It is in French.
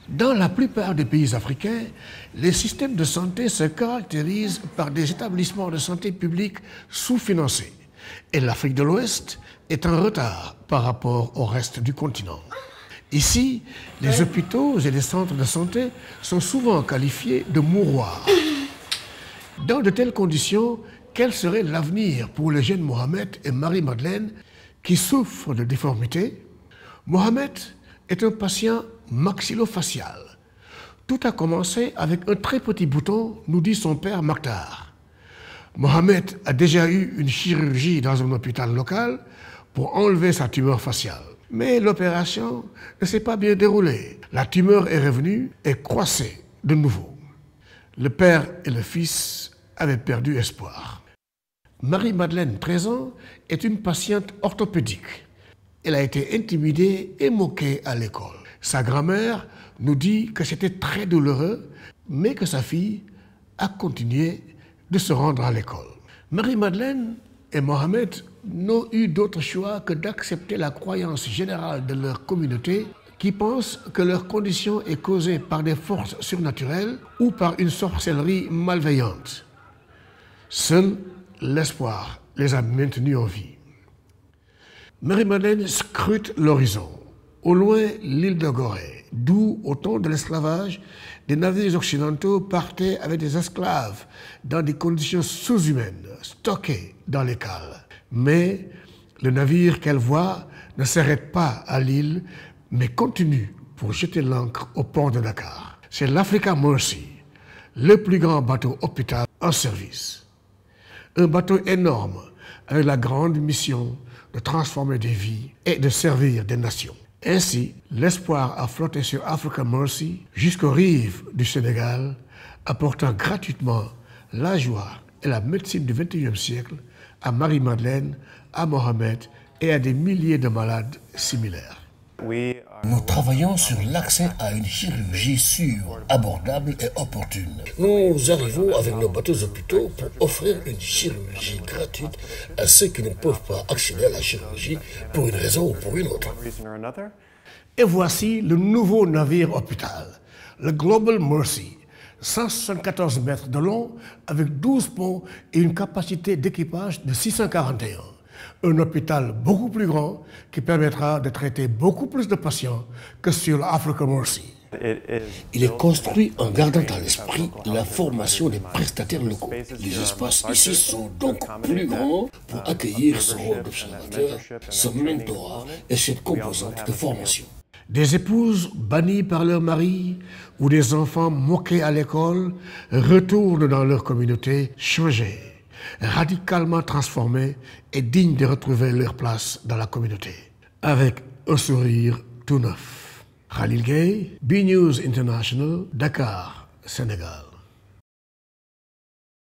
Dans la plupart des pays africains, les systèmes de santé se caractérisent par des établissements de santé publics sous-financés. Et l'Afrique de l'Ouest est en retard par rapport au reste du continent. Ici, les hôpitaux et les centres de santé sont souvent qualifiés de mouroirs. Dans de telles conditions, quel serait l'avenir pour le jeune Mohamed et Marie-Madeleine qui souffrent de déformités? Mohamed est un patient maxillofacial. Tout a commencé avec un très petit bouton, nous dit son père Maktar. Mohamed a déjà eu une chirurgie dans un hôpital local pour enlever sa tumeur faciale. Mais l'opération ne s'est pas bien déroulée. La tumeur est revenue et croissait de nouveau. Le père et le fils avaient perdu espoir. Marie-Madeleine, 13 ans, est une patiente orthopédique. Elle a été intimidée et moquée à l'école. Sa grand-mère nous dit que c'était très douloureux, mais que sa fille a continué de se rendre à l'école. Marie-Madeleine et Mohamed n'ont eu d'autre choix que d'accepter la croyance générale de leur communauté qui pense que leur condition est causée par des forces surnaturelles ou par une sorcellerie malveillante. Seul l'espoir les a maintenus en vie. Marie-Madeleine scrute l'horizon. Au loin, l'île de Gorée, d'où, au temps de l'esclavage, des navires occidentaux partaient avec des esclaves dans des conditions sous-humaines, stockés dans les cales. Mais le navire qu'elle voit ne s'arrête pas à l'île, mais continue pour jeter l'ancre au port de Dakar. C'est l'Africa Mercy, le plus grand bateau hôpital en service. Un bateau énorme avec la grande mission de transformer des vies et de servir des nations. Ainsi, l'espoir a flotté sur Africa Mercy jusqu'aux rives du Sénégal, apportant gratuitement la joie et la médecine du XXIe siècle à Marie-Madeleine, à Mohamed et à des milliers de malades similaires. Nous travaillons sur l'accès à une chirurgie sûre, abordable et opportune. Nous arrivons avec nos bateaux hôpitaux pour offrir une chirurgie gratuite à ceux qui ne peuvent pas accéder à la chirurgie pour une raison ou pour une autre. Et voici le nouveau navire hôpital, le Global Mercy, 174 mètres de long avec 12 ponts et une capacité d'équipage de 641. Un hôpital beaucoup plus grand qui permettra de traiter beaucoup plus de patients que sur l'Africa Mercy. Il est construit en gardant à l'esprit la formation des prestataires locaux. Les espaces ici sont donc plus grands pour accueillir ce rôle d'observateur, ce mentorat et cette composante de formation. Des épouses bannies par leur mari ou des enfants moqués à l'école retournent dans leur communauté changés, radicalement transformés et dignes de retrouver leur place dans la communauté, avec un sourire tout neuf. Khalil Gay, B-News International, Dakar, Sénégal.